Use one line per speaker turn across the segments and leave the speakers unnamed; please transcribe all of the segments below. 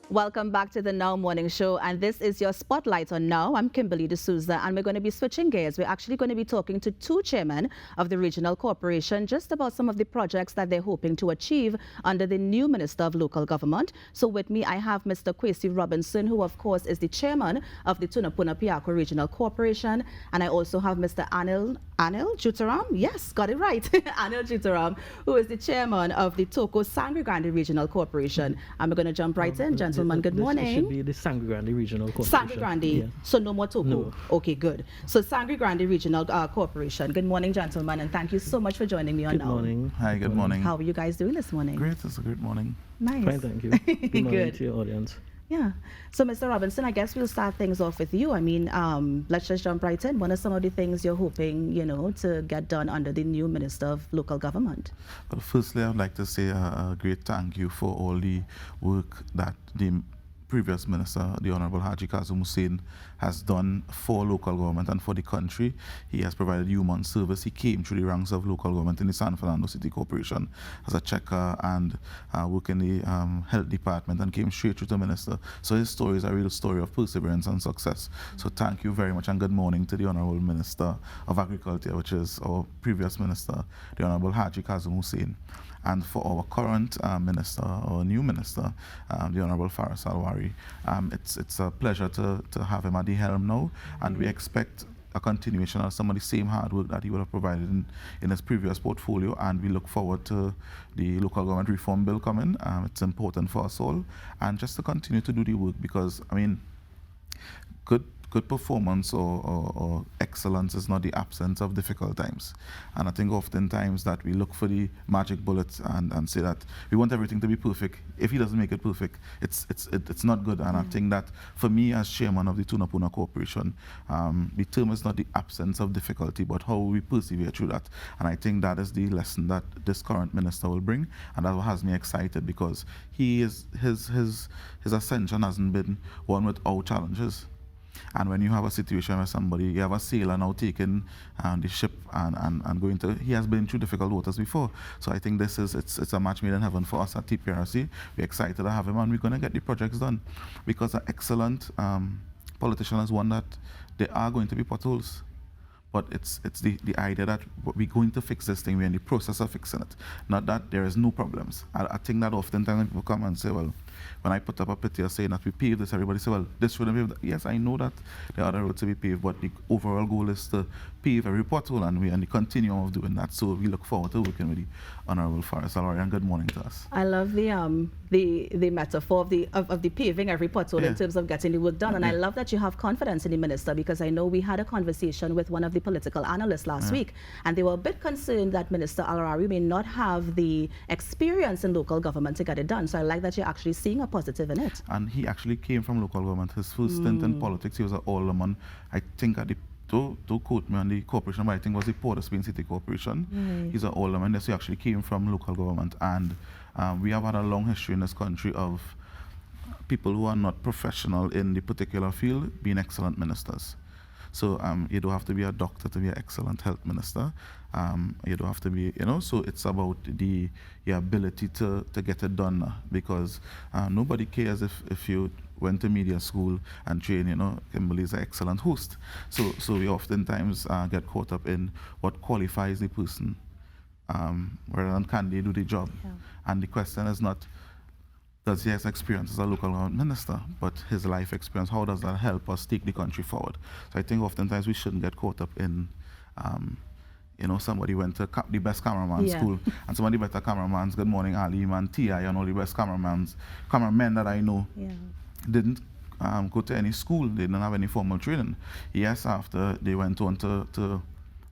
Welcome back to the Now Morning Show, and this is your Spotlight on Now. I'm Kimberly D'Souza, and we're going to be switching gears. We're actually going to be talking to two chairmen of the regional corporation just about some of the projects that they're hoping to achieve under the new Minister of Local Government. So with me, I have Mr. Kwasi Robertson, who of course is the chairman of the Tunapuna Piarco Regional Corporation, and I also have Mr. Anil Juteram. Yes, got it right. Anil Juteram, who is the chairman of the Sangre Grande Regional Corporation. And we're going to jump right in, gentlemen. Good morning.
It should be the Sangre Grande Regional Corporation.
Sangre Grande. Yeah. So no more Toko?
No.
Okay, good. So Sangre Grande Regional Corporation. Good morning, gentlemen, and thank you so much for joining me on Now.
Good morning.
Hi, good morning.
How are you guys doing this morning?
Great, it's a great morning.
Nice.
Fine, thank you. Good morning to your audience.
Yeah. So, Mr. Robinson, I guess we'll start things off with you. I mean, let's just jump right in. What are some of the things you're hoping, to get done under the new Minister of Local Government?
Well, firstly, I'd like to say a great thank you for all the work that the previous minister, the Honorable Haji Kazim Hussein, has done for local government and for the country. He has provided human service. He came through the ranks of local government in the San Fernando City Corporation as a checker and worked in the health department and came straight through to minister. So his story is a real story of perseverance and success. So thank you very much and good morning to the Honorable Minister of Agriculture, which is our previous minister, the Honorable Haji Kazim Hussein. And for our current minister, or new minister, the Honorable Faris Alwari, it's a pleasure to have him at the helm now, and we expect a continuation of some of the same hard work that he would have provided in his previous portfolio, and we look forward to the local government reform bill coming. It's important for us all, and just to continue to do the work, because, I mean, good performance or excellence is not the absence of difficult times. And I think oftentimes that we look for the magic bullets and say that we want everything to be perfect. If he doesn't make it perfect, it's not good. And I think that for me as chairman of the Tunapuna Corporation, the term is not the absence of difficulty, but how we persevere through that. And I think that is the lesson that this current minister will bring, and that has me excited, because his ascension hasn't been one without challenges. And when you have a situation where you have a sailor now taking the ship and going to, he has been through difficult waters before. So I think it's a match made in heaven for us at TPRC. We're excited to have him, and we're going to get the projects done, because an excellent politician is one that there are going to be potholes. But it's the idea that we're going to fix this thing, we're in the process of fixing it. Not that there is no problems. I think that oftentimes people come and say, well, when I put up a picture saying that we paved this, everybody say, well, this shouldn't be paved. Yes, I know that there are other roads to be paved, but the overall goal is to pave every pothole, and we're in the continuum of doing that. So we look forward to working with the Honorable Faris Alwari, and good morning to us.
I love the metaphor of the paving every pothole in terms of getting the work done. And I love that you have confidence in the minister, because I know we had a conversation with one of the political analysts last week, and they were a bit concerned that Minister Alwari may not have the experience in local government to get it done. So I like that you're actually seeing a positive in it.
And he actually came from local government. His first stint in politics, he was an alderman, I think at the, don't quote me on the corporation, but I think it was the Port of Spain City Corporation. He's an alderman, so he actually came from local government. And we have had a long history in this country of people who are not professional in the particular field being excellent ministers. So you don't have to be a doctor to be an excellent health minister. You don't have to be, so it's about the ability to get it done, because nobody cares if you went to media school and trained, Kimberly is an excellent host. So we oftentimes get caught up in what qualifies the person, rather than can they do the job. Yeah. And the question is not, does he have experience as a local government minister, but his life experience, how does that help us take the country forward? So I think oftentimes we shouldn't get caught up in, somebody went to the best cameraman school, and some of the better cameramen, good morning, Ali, and T.I., and all the best cameramen that I know didn't go to any school, they didn't have any formal training. Yes, after they went on to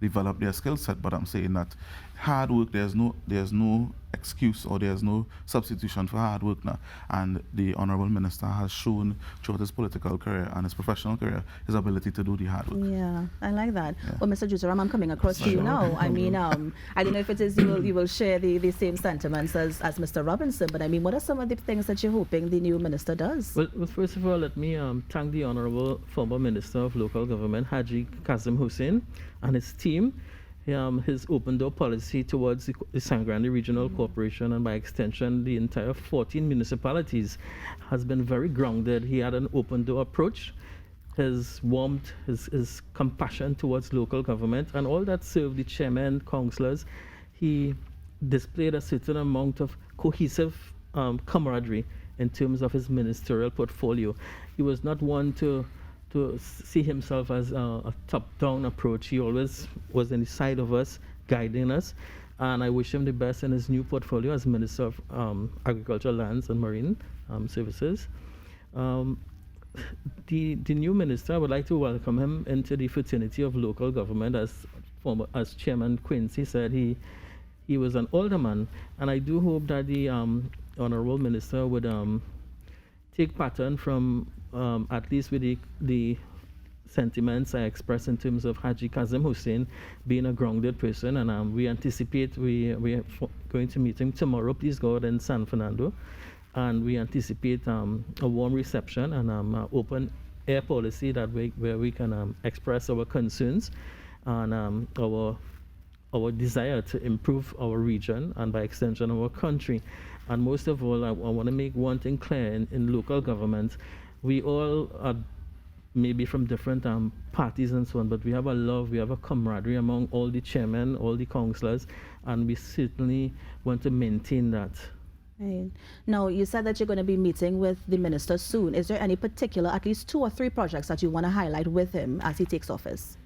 develop their skill set, but I'm saying that hard work, there's no excuse or there's no substitution for hard work now. And the Honorable Minister has shown throughout his political career and his professional career his ability to do the hard work.
Yeah, I like that. Yeah. Well, Mr. Juteram, I'm coming across to you now. I mean, I don't know if it is you will share the same sentiments as Mr. Robinson, but I mean, what are some of the things that you're hoping the new minister does?
Well, first of all, let me thank the Honorable former Minister of Local Government, Haji Kazim Hussein, and his team. his open door policy towards the Sangre Grande Regional Corporation, and by extension the entire 14 municipalities, has been very grounded. He had an open door approach. His warmth, his compassion towards local government, and all that served the chairman, councillors. He displayed a certain amount of cohesive camaraderie in terms of his ministerial portfolio. He was not one to see himself as a top-down approach. He always was on the side of us, guiding us, and I wish him the best in his new portfolio as Minister of Agriculture, Lands and Marine Services. The new minister, I would like to welcome him into the fraternity of local government. As Chairman Quincy said, he was an alderman, and I do hope that the honorable minister would take pattern from at least with the sentiments I expressed in terms of Haji Kazim Hussein being a grounded person, and we anticipate we are going to meet him tomorrow, please God, in San Fernando, and we anticipate a warm reception and open air policy where we can express our concerns and our desire to improve our region and by extension our country. And most of all, I want to make one thing clear in local government. We all are maybe from different parties and so on, but we have a love, we have a camaraderie among all the chairmen, all the councillors, and we certainly want to maintain that.
Right. Now, you said that you're going to be meeting with the minister soon. Is there any particular, at least 2 or 3 projects that you want to highlight with him as he takes office?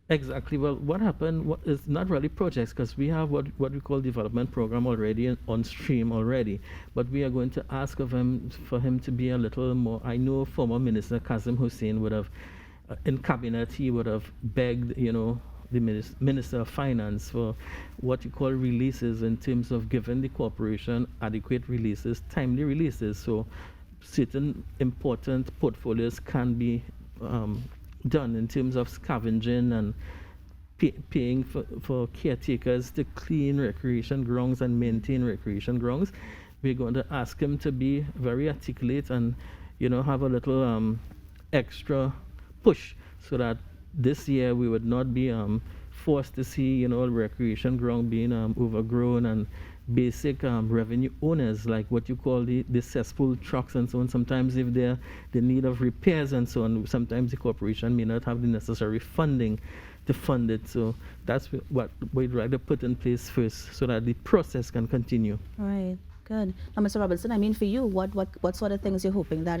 Exactly. Well, what happened is not really projects, because we have what we call development program already on stream already. But we are going to ask of him for him to be a little more. I know former Minister Kazim Hussein would have, in cabinet, he would have begged, the Minister of Finance for what you call releases in terms of giving the corporation adequate releases, timely releases. So certain important portfolios can be done in terms of scavenging and paying for caretakers to clean recreation grounds and maintain recreation grounds. We're going to ask him to be very articulate and have a little extra push so that this year we would not be forced to see recreation ground being overgrown, and basic revenue owners, like what you call the cesspool trucks and so on. Sometimes if they're the need of repairs and so on, sometimes the corporation may not have the necessary funding to fund it. So that's what we'd like to put in place first so that the process can continue.
All right, good. Now, Mr. Robertson, I mean, for you, what sort of things you're hoping that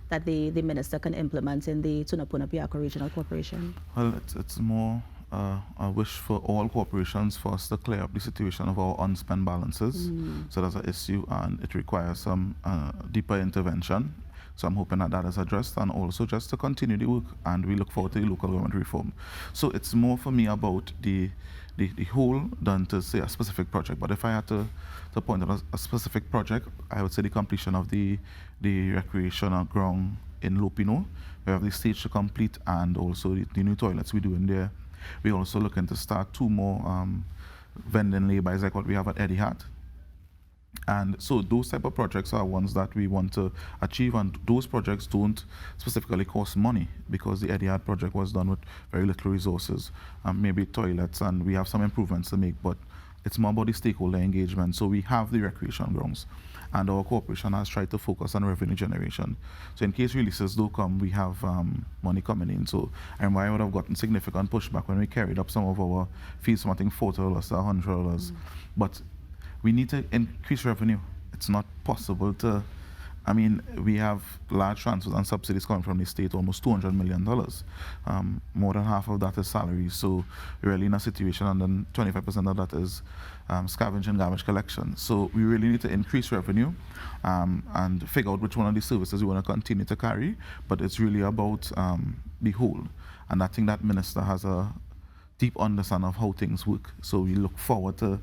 that the minister can implement in the Tunapuna Piarco Regional Corporation?
Well, it's more a wish for all corporations for us to clear up the situation of our unspent balances. So that's an issue, and it requires some deeper intervention. So I'm hoping that is addressed, and also just to continue the work, and we look forward to the local government reform. So it's more for me about the whole than to say a specific project. But if I had to point out a specific project, I would say the completion of the recreational ground in Lopino. We have the stage to complete, and also the new toilets we do in there. We're also looking to start 2 more vending laybys like what we have at Etihad. And so those type of projects are ones that we want to achieve, and those projects don't specifically cost money because the Etihad project was done with very little resources, maybe toilets, and we have some improvements to make, but it's more about the stakeholder engagement. So we have the recreation grounds, and our corporation has tried to focus on revenue generation. So in case releases do come, we have money coming in. So I remember I would have gotten significant pushback when we carried up some of our fees from I think $40 to $100. But we need to increase revenue. It's not possible to, I mean, we have large transfers and subsidies coming from the state, almost $200 million. More than half of that is salaries. So we're really in a situation, and then 25% of that is scavenging garbage collection. So we really need to increase revenue and figure out which one of the services we want to continue to carry. But it's really about the whole. And I think that minister has a deep understanding of how things work. So we look forward to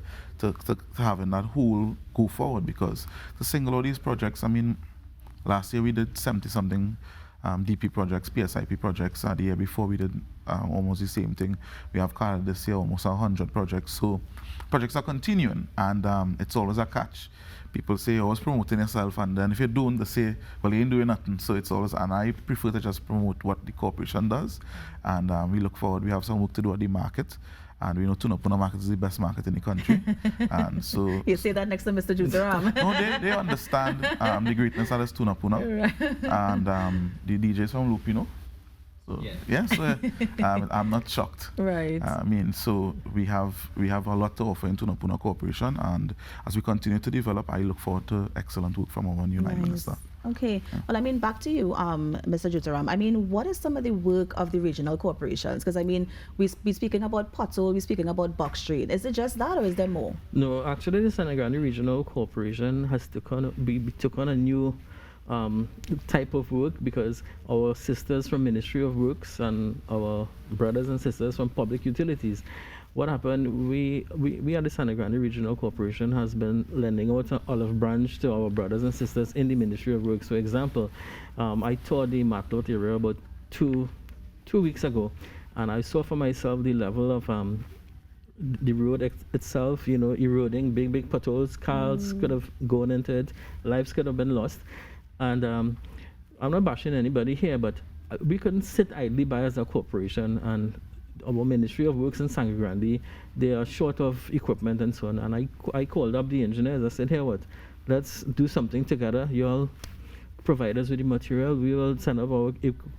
having that whole go forward, because to single out these projects, I mean, last year we did 70-something DP projects, PSIP projects. The year before we did almost the same thing. We have carried this year almost 100 projects. So projects are continuing, and it's always a catch. People say, always promoting yourself, and then if you don't, they say, well, you ain't doing nothing. So it's always, and I prefer to just promote what the corporation does, and we look forward. We have some work to do at the market, And we know Tunapuna market is the best market in the country. And so...
You say that next to Mr. Juteram.
No, they understand the greatness that is Tunapuna.
Right.
And the DJs from Loop, you know. So, I'm not shocked.
Right.
I mean, so we have a lot to offer in Tunapuna Corporation, and as we continue to develop, I look forward to excellent work from our new line minister.
Okay. Yeah. Well, I mean, back to you, Mr. Juteram. I mean, what is some of the work of the regional corporations? Because I mean, we're speaking about Pothole, we're speaking about Buck Street. Is it just that, or is there more?
No, actually, the Sangre Grande Regional Corporation has took on a new type of work, because our sisters from Ministry of Works and our brothers and sisters from Public Utilities, what happened, we at the Sangre Grande Regional Corporation has been lending out an olive branch to our brothers and sisters in the Ministry of Works. For example, I toured the Matlot area about two weeks ago, and I saw for myself the level of the road itself, you know, eroding, big potholes, cars could have gone into it, lives could have been lost. And I'm not bashing anybody here, but we couldn't sit idly by as a corporation, and our Ministry of Works in Sangre Grande, they are short of equipment and so on. And I called up the engineers. I said, hey, let's do something together. You all provide us with the material. We will send up our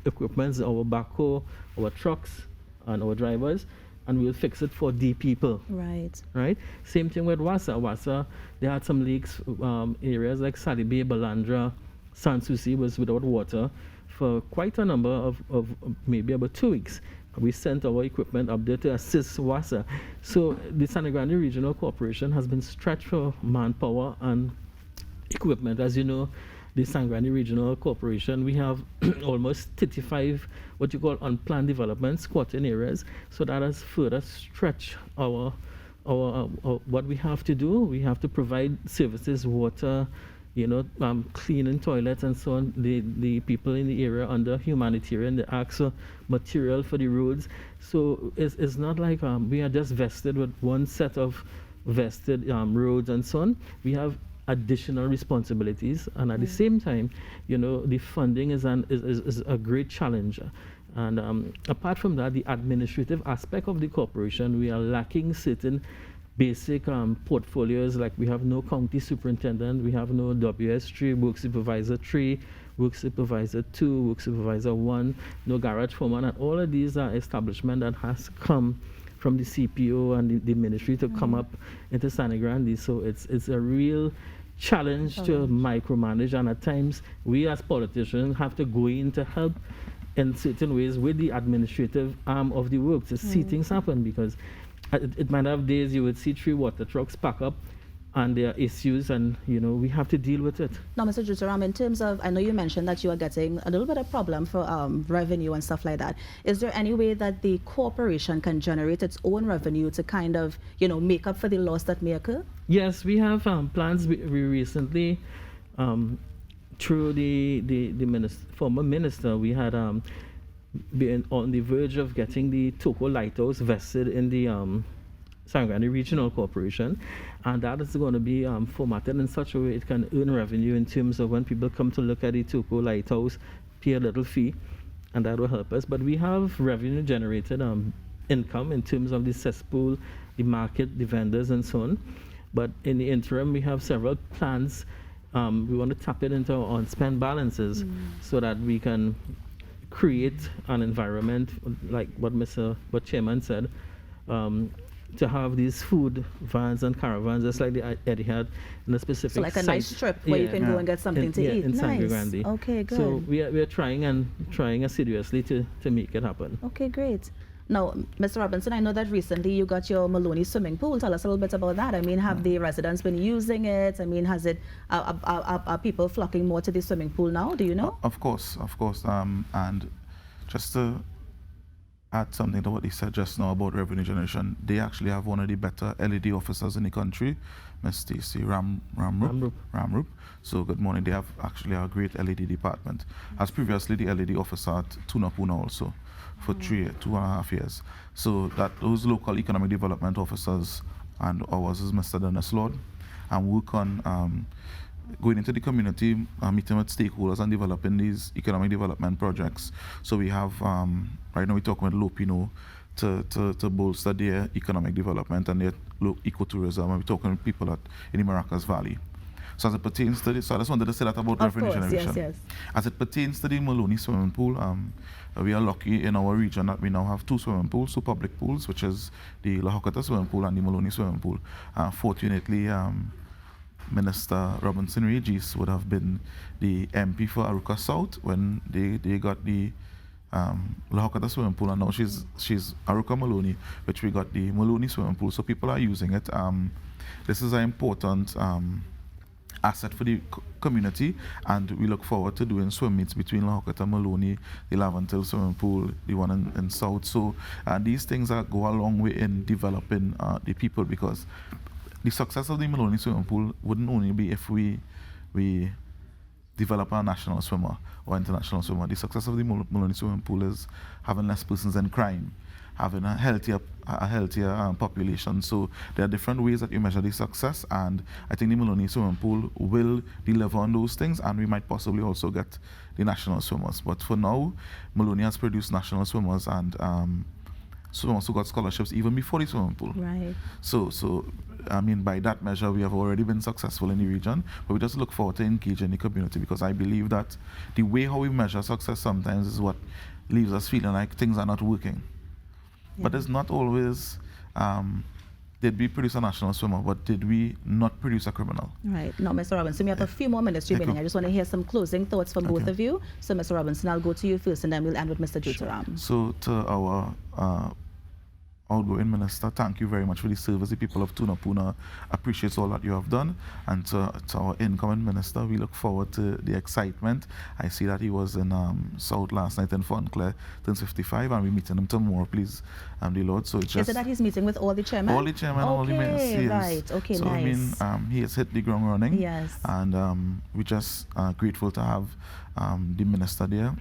equipment, our backhoe, our trucks, and our drivers, and we'll fix it for the people.
Right.
Right? Same thing with Wassa. Wassa, they had some leaks, areas like Salibe, Balandra, Sanssouci was without water for quite a number of maybe about 2 weeks. We sent our equipment up there to assist Wassa. So the Sangre Grande Regional Corporation has been stretched for manpower and equipment. As you know, the Sangre Grande Regional Corporation, we have almost 35 what you call unplanned developments, squatting areas. So that has further stretched our what we have to do. We have to provide services, water, you know, cleaning toilets and so on. The people in the area under humanitarian, they ask for material for the roads. So it's not like we are just vested with one set of vested roads and so on. We have additional responsibilities, and at the same time, you know, the funding is a great challenge. And apart from that, the administrative aspect of the corporation, we are lacking certain basic portfolios. Like we have no county superintendent, we have no WS3, work supervisor 3, work supervisor 2, work supervisor 1, no garage foreman, and all of these are establishments that has come from the CPO and the ministry to come up into Sangre Grande. So it's a real challenge to micromanage, and at times we as politicians have to go in to help in certain ways with the administrative arm of the work to see things happen, because it might have days you would see 3 water trucks pack up and there are issues, and you know, we have to deal with it.
Now, Mr. Juteram, in terms of, I know you mentioned that you are getting a little bit of problem for revenue and stuff like that. Is there any way that the corporation can generate its own revenue to kind of, you know, make up for the loss that may occur?
Yes, we have plans. We recently, through the former minister, we had been on the verge of getting the Toko Lighthouse vested in the Sangre Grande Regional Corporation, and that is going to be formatted in such a way it can earn revenue in terms of when people come to look at the Toko Lighthouse, pay a little fee, and that will help us. But we have revenue generated income in terms of the cesspool, the market, the vendors, and so on. But in the interim, we have several plans. We want to tap it into our unspent balances so that we can create an environment like what Chairman said, to have these food vans and caravans, just like the Eddie had in a specific
So like a
site.
nice strip where you can go and get something to eat.
In Sangre
Nice.
Grande.
Okay, good.
So we are trying assiduously to make it happen.
Okay, great. Now, Mr. Robinson, I know that recently you got your Maloney swimming pool. Tell us a little bit about that. I mean, have the residents been using it? I mean, are people flocking more to the swimming pool now? Do you know?
Of course. And just to add something to what he said just now about revenue generation, they actually have one of the better LED officers in the country, Ms. Stacey Ramrup. So good morning. They have actually a great LED department. As previously the LED officer at Tunapuna also for 2.5 years. So that those local economic development officers, and ours is Mr. Dennis Lord, and work on going into the community, meeting with stakeholders and developing these economic development projects. So we have, right now we're talking with Lopino to bolster their economic development and their ecotourism. And we're talking to people in the Maracas Valley. So as it pertains to this, so I just wanted to say that about revenue generation.
Yes.
As it pertains to the Maloney swimming pool, we are lucky in our region that we now have 2 swimming pools, 2 public pools, which is the La Hocata swimming pool and the Maloney swimming pool. Fortunately, Minister Robinson Regis would have been the MP for Aruka South when they got the La Hocata swimming pool, and now she's Aruka Maloney, which we got the Maloney swimming pool. So people are using it. This is an important asset for the community, and we look forward to doing swim meets between La Hocata, Maloney, the Lavantil swimming pool, the one in South. So these things go a long way in developing the people, because the success of the Maloney swimming pool wouldn't only be if we develop a national swimmer or international swimmer. The success of the Maloney swimming pool is having less persons in crime, having a healthier population. So there are different ways that you measure the success, and I think the Maloney swimming pool will deliver on those things, and we might possibly also get the national swimmers. But for now, Maloney has produced national swimmers and swimmers who got scholarships even before the swimming pool.
Right.
So I mean, by that measure, we have already been successful in the region, but we just look forward to engaging the community, because I believe that the way how we measure success sometimes is what leaves us feeling like things are not working. Yeah. But it's not always, did we produce a national swimmer, but did we not produce a criminal?
Right. Now, Mr. Robinson, we have a few more minutes remaining. I just want to hear some closing thoughts from both of you. So, Mr. Robinson, I'll go to you first, and then we'll end with Mr. Juteram.
Sure. So, to our outgoing minister, thank you very much for the service. The people of Tunapuna appreciates all that you have done, and to our incoming minister, we look forward to the excitement. I see that he was in South last night in Fontclair, turns 55, and we're meeting him tomorrow, please, the Lord. So it's just...
Is it that he's meeting with all the chairmen?
All the chairmen, all the ministers. Yes.
Right, okay,
so,
nice.
I mean, he has hit the ground running.
Yes.
And we're just grateful to have the minister there,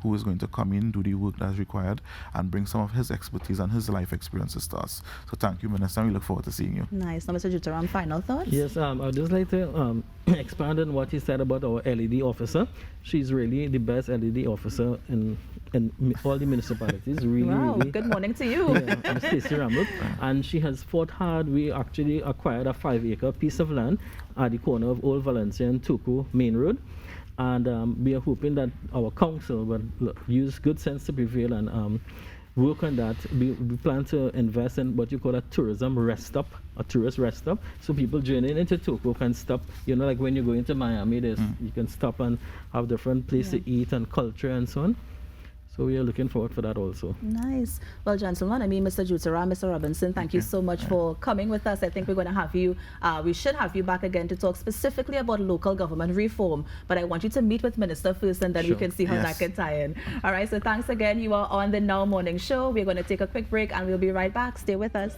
who is going to come in, do the work that's required, and bring some of his expertise and his life experiences to us. So thank you, Minister. We look forward to seeing you.
Nice. Now, Mr. Juteram, final thoughts?
Yes, I'd just like to expand on what he said about our LED officer. She's really the best LED officer in all the municipalities. Really,
wow,
really.
Good morning to you.
Yeah, I'm Stacey Ramlet. And she has fought hard. We actually acquired a 5-acre piece of land at the corner of Old Valencia and Tuku Main Road. And we are hoping that our council will use good sense to prevail and work on that. We plan to invest in what you call a tourism rest stop, a tourist rest stop, so people journeying into Toko can stop. You know, like when you go into Miami, you can stop and have different places to eat and culture and so on. So we are looking forward for that also. Nice.
Well, gentlemen, I mean, Mr. Juteram, Mr. Robinson, thank you so much for coming with us. I think we're going to have you, we should have you back again to talk specifically about local government reform. But I want you to meet with Minister first, and then we can see how that can tie in. All right, so thanks again. You are on the Now Morning Show. We're going to take a quick break, and we'll be right back. Stay with us.